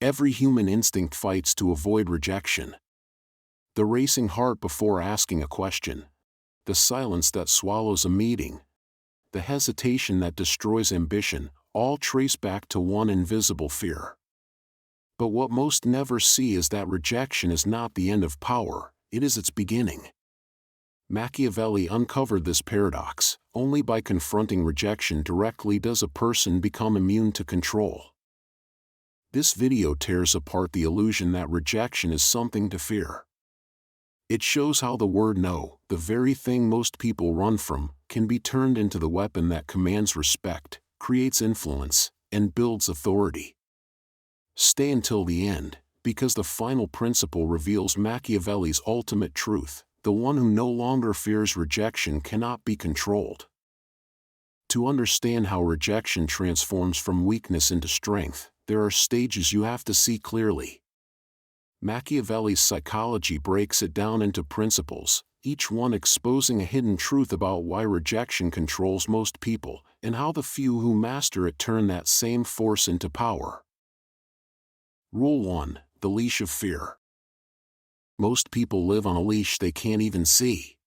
Every human instinct fights to avoid rejection. The racing heart before asking a question, the silence that swallows a meeting, the hesitation that destroys ambition, all trace back to one invisible fear. But what most never see is that rejection is not the end of power, it is its beginning. Machiavelli uncovered this paradox: only by confronting rejection directly does a person become immune to control. This video tears apart the illusion that rejection is something to fear. It shows how the word no, the very thing most people run from, can be turned into the weapon that commands respect, creates influence, and builds authority. Stay until the end, because the final principle reveals Machiavelli's ultimate truth: the one who no longer fears rejection cannot be controlled. To understand how rejection transforms from weakness into strength, there are stages you have to see clearly. Machiavelli's psychology breaks it down into principles, each one exposing a hidden truth about why rejection controls most people, and how the few who master it turn that same force into power. Rule 1: The leash of fear. Most people live on a leash they can't even see.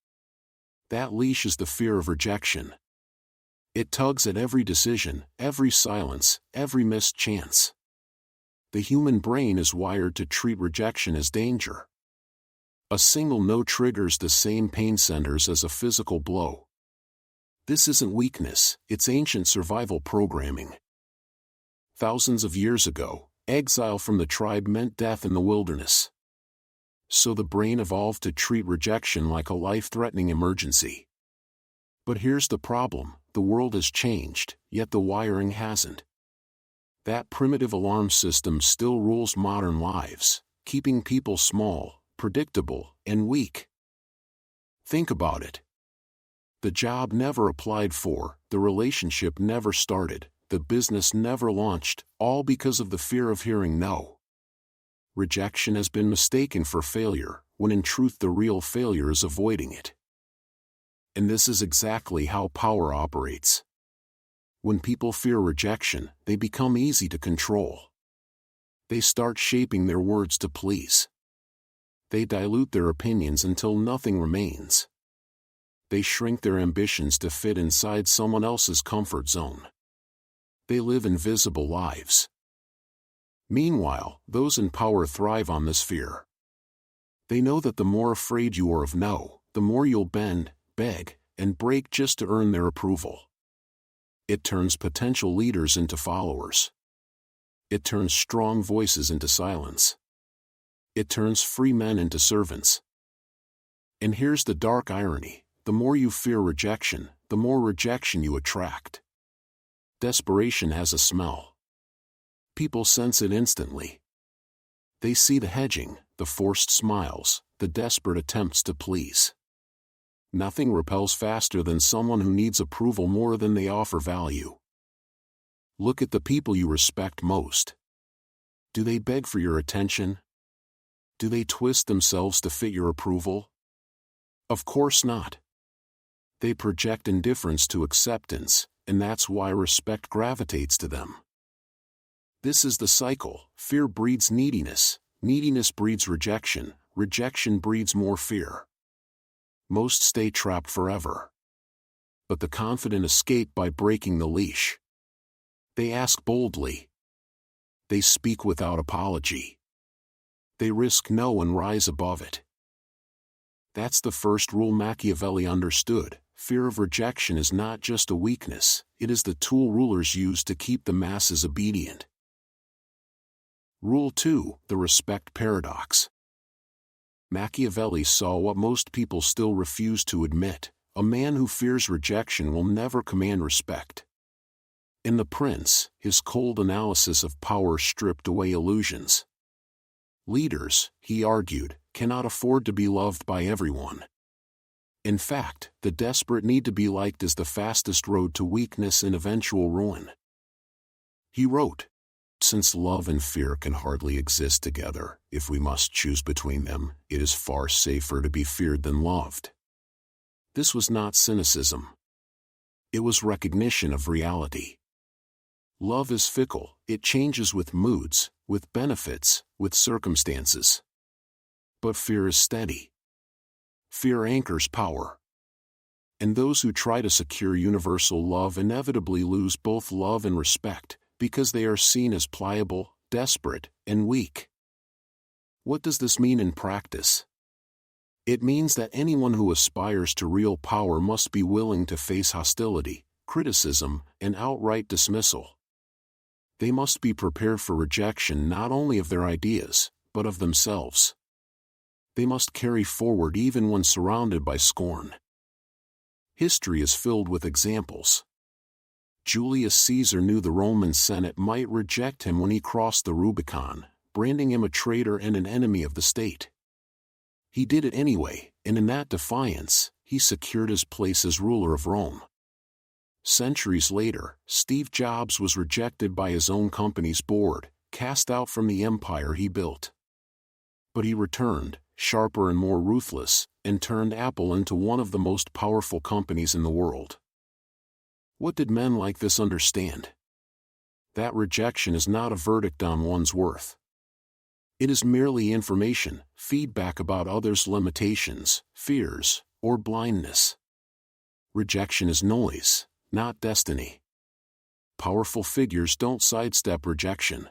That leash is the fear of rejection. It tugs at every decision, every silence, every missed chance. The human brain is wired to treat rejection as danger. A single no triggers the same pain centers as a physical blow. This isn't weakness, it's ancient survival programming. Thousands of years ago, exile from the tribe meant death in the wilderness. So the brain evolved to treat rejection like a life-threatening emergency. But here's the problem: the world has changed, yet the wiring hasn't. That primitive alarm system still rules modern lives, keeping people small, predictable, and weak. Think about it. The job never applied for, the relationship never started, the business never launched, all because of the fear of hearing no. Rejection has been mistaken for failure, when in truth the real failure is avoiding it. And this is exactly how power operates. When people fear rejection, they become easy to control. They start shaping their words to please. They dilute their opinions until nothing remains. They shrink their ambitions to fit inside someone else's comfort zone. They live invisible lives. Meanwhile, those in power thrive on this fear. They know that the more afraid you are of no, the more you'll bend, beg, and break just to earn their approval. It turns potential leaders into followers. It turns strong voices into silence. It turns free men into servants. And here's the dark irony: the more you fear rejection, the more rejection you attract. Desperation has a smell. People sense it instantly. They see the hedging, the forced smiles, the desperate attempts to please. Nothing repels faster than someone who needs approval more than they offer value. Look at the people you respect most. Do they beg for your attention? Do they twist themselves to fit your approval? Of course not. They project indifference to acceptance, and that's why respect gravitates to them. This is the cycle: fear breeds neediness, neediness breeds rejection, rejection breeds more fear. Most stay trapped forever. But the confident escape by breaking the leash. They ask boldly. They speak without apology. They risk no and rise above it. That's the first rule Machiavelli understood: fear of rejection is not just a weakness, it is the tool rulers use to keep the masses obedient. Rule 2: The respect paradox. Machiavelli saw what most people still refuse to admit: a man who fears rejection will never command respect. In The Prince, his cold analysis of power stripped away illusions. Leaders, he argued, cannot afford to be loved by everyone. In fact, the desperate need to be liked is the fastest road to weakness and eventual ruin. He wrote, "Since love and fear can hardly exist together, if we must choose between them, it is far safer to be feared than loved." This was not cynicism. It was recognition of reality. Love is fickle, it changes with moods, with benefits, with circumstances. But fear is steady. Fear anchors power. And those who try to secure universal love inevitably lose both love and respect, because they are seen as pliable, desperate, and weak. What does this mean in practice? It means that anyone who aspires to real power must be willing to face hostility, criticism, and outright dismissal. They must be prepared for rejection not only of their ideas, but of themselves. They must carry forward even when surrounded by scorn. History is filled with examples. Julius Caesar knew the Roman Senate might reject him when he crossed the Rubicon, branding him a traitor and an enemy of the state. He did it anyway, and in that defiance, he secured his place as ruler of Rome. Centuries later, Steve Jobs was rejected by his own company's board, cast out from the empire he built. But he returned, sharper and more ruthless, and turned Apple into one of the most powerful companies in the world. What did men like this understand? That rejection is not a verdict on one's worth. It is merely information, feedback about others' limitations, fears, or blindness. Rejection is noise, not destiny. Powerful figures don't sidestep rejection.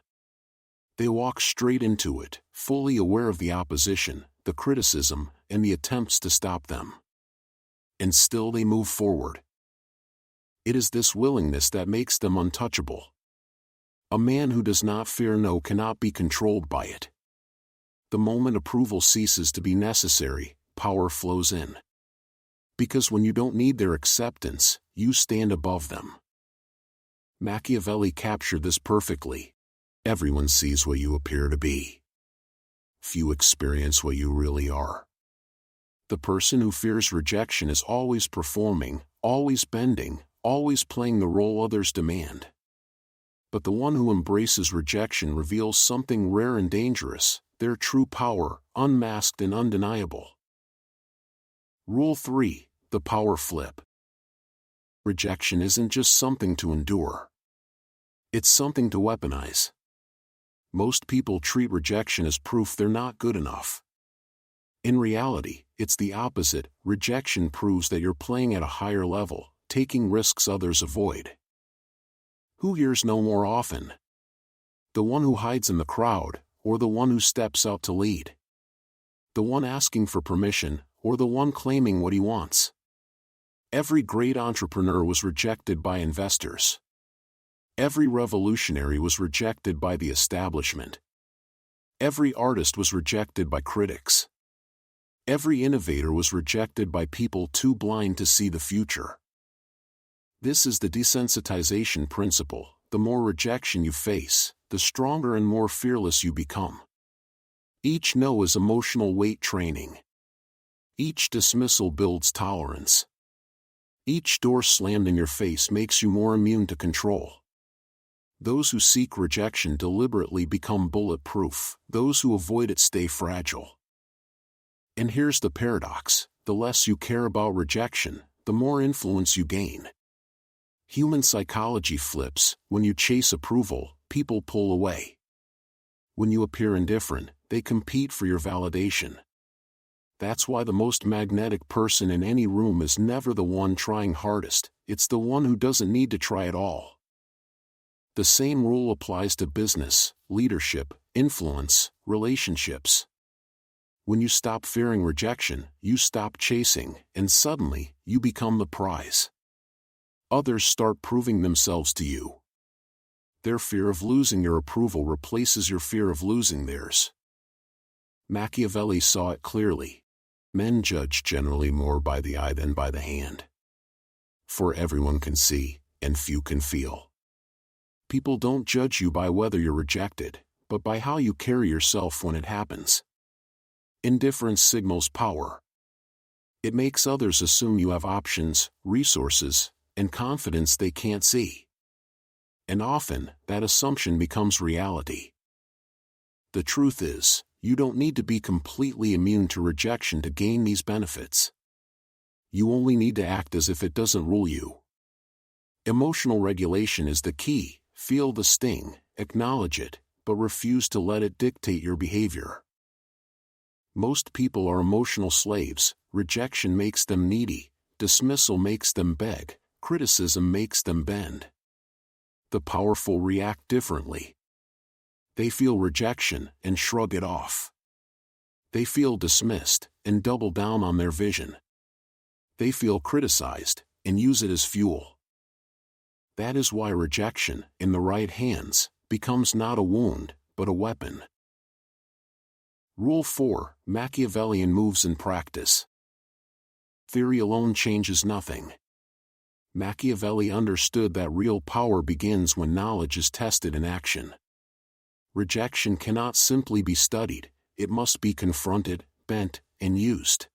They walk straight into it, fully aware of the opposition, the criticism, and the attempts to stop them. And still they move forward. It is this willingness that makes them untouchable. A man who does not fear no cannot be controlled by it. The moment approval ceases to be necessary, power flows in. Because when you don't need their acceptance, you stand above them. Machiavelli captured this perfectly. Everyone sees what you appear to be. Few experience what you really are. The person who fears rejection is always performing, always bending, always playing the role others demand. But the one who embraces rejection reveals something rare and dangerous, their true power, unmasked and undeniable. Rule 3: The power flip. Rejection isn't just something to endure. It's something to weaponize. Most people treat rejection as proof they're not good enough. In reality, it's the opposite. Rejection proves that you're playing at a higher level, taking risks others avoid. Who hears no more often? The one who hides in the crowd, or the one who steps out to lead? The one asking for permission, or the one claiming what he wants? Every great entrepreneur was rejected by investors. Every revolutionary was rejected by the establishment. Every artist was rejected by critics. Every innovator was rejected by people too blind to see the future. This is the desensitization principle. The more rejection you face, the stronger and more fearless you become. Each no is emotional weight training. Each dismissal builds tolerance. Each door slammed in your face makes you more immune to control. Those who seek rejection deliberately become bulletproof. Those who avoid it stay fragile. And here's the paradox: the less you care about rejection, the more influence you gain. Human psychology flips. When you chase approval, people pull away. When you appear indifferent, they compete for your validation. That's why the most magnetic person in any room is never the one trying hardest, it's the one who doesn't need to try at all. The same rule applies to business, leadership, influence, relationships. When you stop fearing rejection, you stop chasing, and suddenly, you become the prize. Others start proving themselves to you. Their fear of losing your approval replaces your fear of losing theirs. Machiavelli saw it clearly. Men judge generally more by the eye than by the hand. For everyone can see, and few can feel. People don't judge you by whether you're rejected, but by how you carry yourself when it happens. Indifference signals power. It makes others assume you have options, resources, and confidence they can't see. And often, that assumption becomes reality. The truth is, you don't need to be completely immune to rejection to gain these benefits. You only need to act as if it doesn't rule you. Emotional regulation is the key. Feel the sting, acknowledge it, but refuse to let it dictate your behavior. Most people are emotional slaves. Rejection makes them needy, dismissal makes them beg, criticism makes them bend. The powerful react differently. They feel rejection and shrug it off. They feel dismissed and double down on their vision. They feel criticized and use it as fuel. That is why rejection, in the right hands, becomes not a wound, but a weapon. Rule 4: Machiavellian moves in practice. Theory alone changes nothing. Machiavelli understood that real power begins when knowledge is tested in action. Rejection cannot simply be studied, it must be confronted, bent, and used.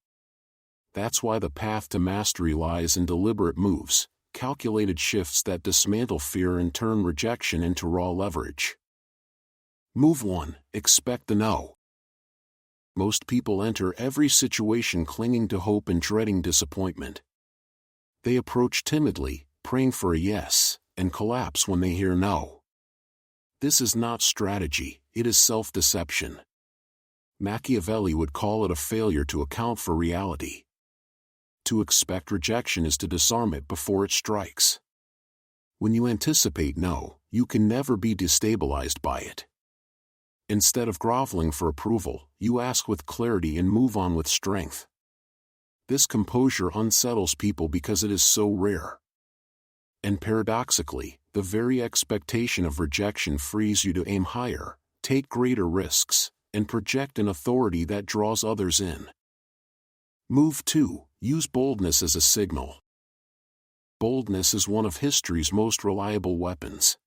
That's why the path to mastery lies in deliberate moves, calculated shifts that dismantle fear and turn rejection into raw leverage. Move 1: Expect the no. Most people enter every situation clinging to hope and dreading disappointment. They approach timidly, praying for a yes, and collapse when they hear no. This is not strategy, it is self-deception. Machiavelli would call it a failure to account for reality. To expect rejection is to disarm it before it strikes. When you anticipate no, you can never be destabilized by it. Instead of groveling for approval, you ask with clarity and move on with strength. This composure unsettles people because it is so rare. And paradoxically, the very expectation of rejection frees you to aim higher, take greater risks, and project an authority that draws others in. Move 2: Use boldness as a signal. Boldness is one of history's most reliable weapons.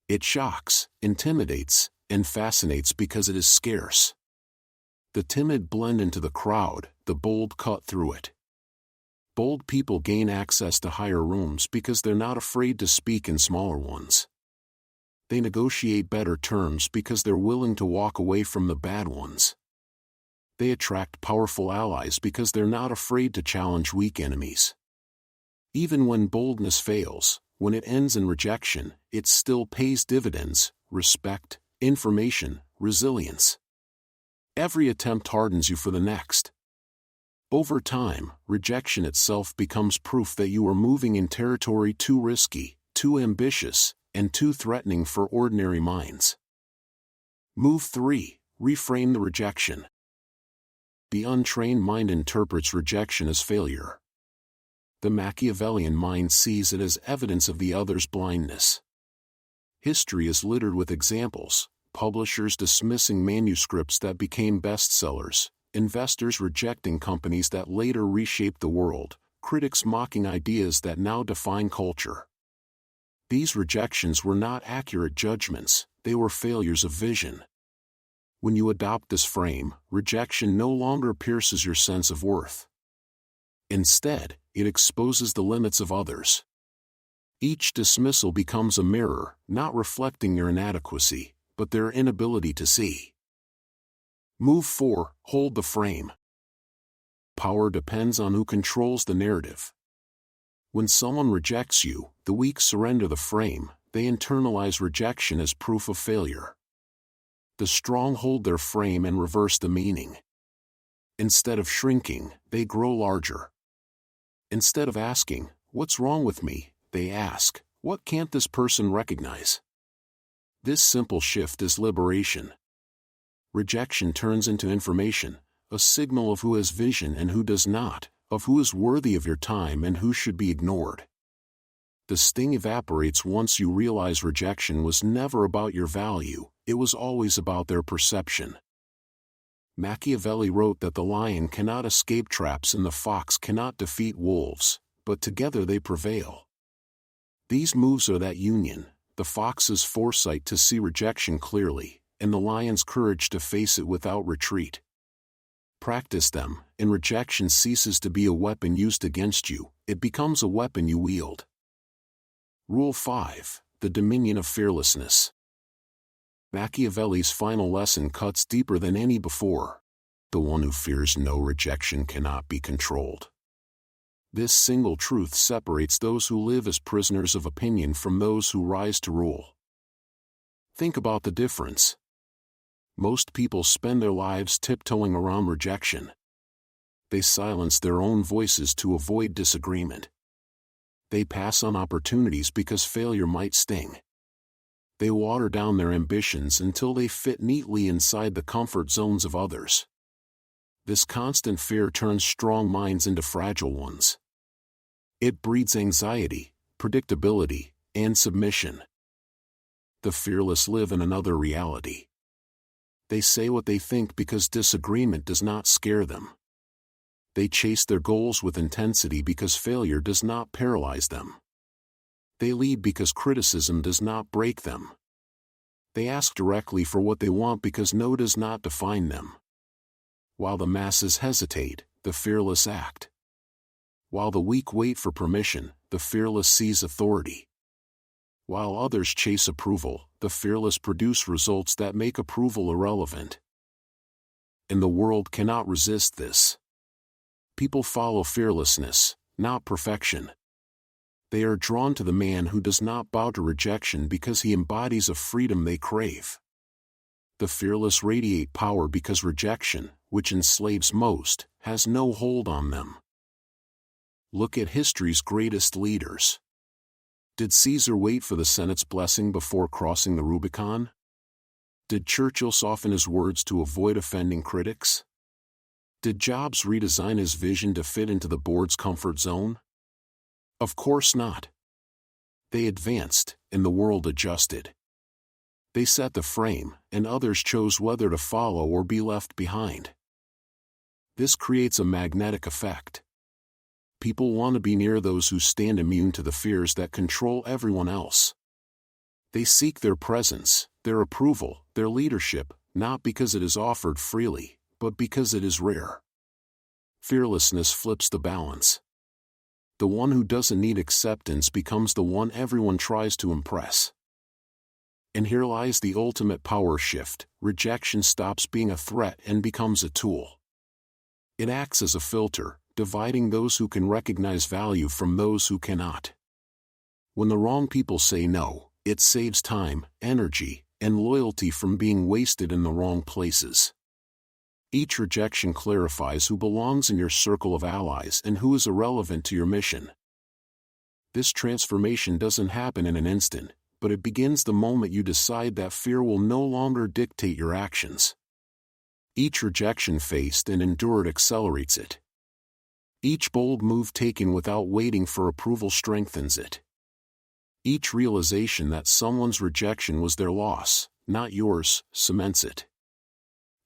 It shocks, intimidates, and fascinates because it is scarce. The timid blend into the crowd, the bold cut through it. Bold people gain access to higher rooms because they're not afraid to speak in smaller ones. They negotiate better terms because they're willing to walk away from the bad ones. They attract powerful allies because they're not afraid to challenge weak enemies. Even when boldness fails, when it ends in rejection, it still pays dividends: respect, information, resilience. Every attempt hardens you for the next. Over time, rejection itself becomes proof that you are moving in territory too risky, too ambitious, and too threatening for ordinary minds. Move 3: Reframe the rejection. The untrained mind interprets rejection as failure. The Machiavellian mind sees it as evidence of the other's blindness. History is littered with examples: publishers dismissing manuscripts that became bestsellers, investors rejecting companies that later reshaped the world, critics mocking ideas that now define culture. These rejections were not accurate judgments, they were failures of vision. When you adopt this frame, rejection no longer pierces your sense of worth. Instead, it exposes the limits of others. Each dismissal becomes a mirror, not reflecting your inadequacy, but their inability to see. Move 4: Hold the frame. Power depends on who controls the narrative. When someone rejects you, the weak surrender the frame, they internalize rejection as proof of failure. The strong hold their frame and reverse the meaning. Instead of shrinking, they grow larger. Instead of asking, "What's wrong with me?" they ask, "What can't this person recognize?" This simple shift is liberation. Rejection turns into information, a signal of who has vision and who does not, of who is worthy of your time and who should be ignored. The sting evaporates once you realize rejection was never about your value, it was always about their perception. Machiavelli wrote that the lion cannot escape traps and the fox cannot defeat wolves, but together they prevail. These moves are that union: the fox's foresight to see rejection clearly, and the lion's courage to face it without retreat. Practice them, and rejection ceases to be a weapon used against you, it becomes a weapon you wield. Rule 5: The dominion of fearlessness. Machiavelli's final lesson cuts deeper than any before. The one who fears no rejection cannot be controlled. This single truth separates those who live as prisoners of opinion from those who rise to rule. Think about the difference. Most people spend their lives tiptoeing around rejection. They silence their own voices to avoid disagreement. They pass on opportunities because failure might sting. They water down their ambitions until they fit neatly inside the comfort zones of others. This constant fear turns strong minds into fragile ones. It breeds anxiety, predictability, and submission. The fearless live in another reality. They say what they think because disagreement does not scare them. They chase their goals with intensity because failure does not paralyze them. They lead because criticism does not break them. They ask directly for what they want because no does not define them. While the masses hesitate, the fearless act. While the weak wait for permission, the fearless seize authority. While others chase approval, the fearless produce results that make approval irrelevant. And the world cannot resist this. People follow fearlessness, not perfection. They are drawn to the man who does not bow to rejection because he embodies a freedom they crave. The fearless radiate power because rejection, which enslaves most, has no hold on them. Look at history's greatest leaders. Did Caesar wait for the Senate's blessing before crossing the Rubicon? Did Churchill soften his words to avoid offending critics? Did Jobs redesign his vision to fit into the board's comfort zone? Of course not. They advanced, and the world adjusted. They set the frame, and others chose whether to follow or be left behind. This creates a magnetic effect. People want to be near those who stand immune to the fears that control everyone else. They seek their presence, their approval, their leadership, not because it is offered freely, but because it is rare. Fearlessness flips the balance. The one who doesn't need acceptance becomes the one everyone tries to impress. And here lies the ultimate power shift. Rejection stops being a threat and becomes a tool. It acts as a filter, dividing those who can recognize value from those who cannot. When the wrong people say no, it saves time, energy, and loyalty from being wasted in the wrong places. Each rejection clarifies who belongs in your circle of allies and who is irrelevant to your mission. This transformation doesn't happen in an instant, but it begins the moment you decide that fear will no longer dictate your actions. Each rejection faced and endured accelerates it. Each bold move taken without waiting for approval strengthens it. Each realization that someone's rejection was their loss, not yours, cements it.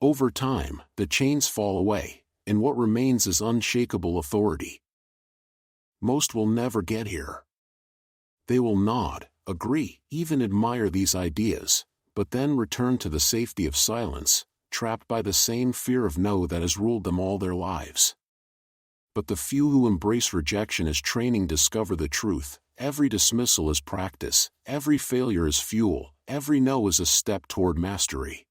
Over time, the chains fall away, and what remains is unshakable authority. Most will never get here. They will nod, agree, even admire these ideas, but then return to the safety of silence, trapped by the same fear of no that has ruled them all their lives. But the few who embrace rejection as training discover the truth. Every dismissal is practice, every failure is fuel, every no is a step toward mastery.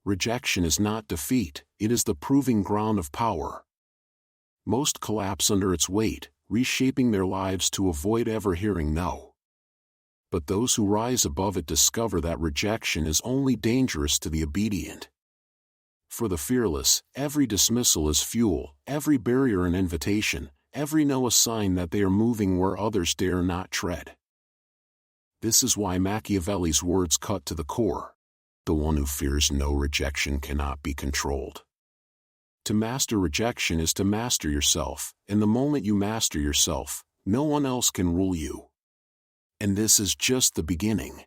Rejection is not defeat, it is the proving ground of power. Most collapse under its weight, reshaping their lives to avoid ever hearing no. But those who rise above it discover that rejection is only dangerous to the obedient. For the fearless, every dismissal is fuel, every barrier an invitation, every no a sign that they are moving where others dare not tread. This is why Machiavelli's words cut to the core. The one who fears no rejection cannot be controlled. To master rejection is to master yourself, and the moment you master yourself, no one else can rule you. And this is just the beginning.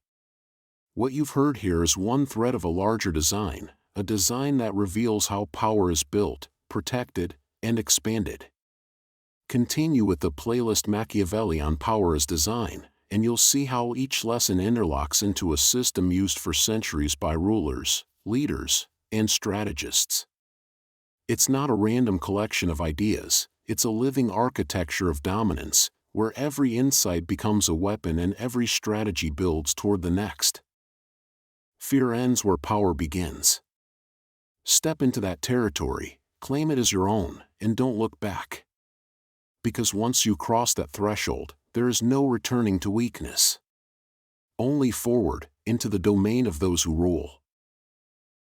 What you've heard here is one thread of a larger design, a design that reveals how power is built, protected, and expanded. Continue with the playlist Machiavelli on Power as Design, and you'll see how each lesson interlocks into a system used for centuries by rulers, leaders, and strategists. It's not a random collection of ideas, it's a living architecture of dominance, where every insight becomes a weapon and every strategy builds toward the next. Fear ends where power begins. Step into that territory, claim it as your own, and don't look back. because once you cross that threshold, there is no returning to weakness. Only forward, into the domain of those who rule.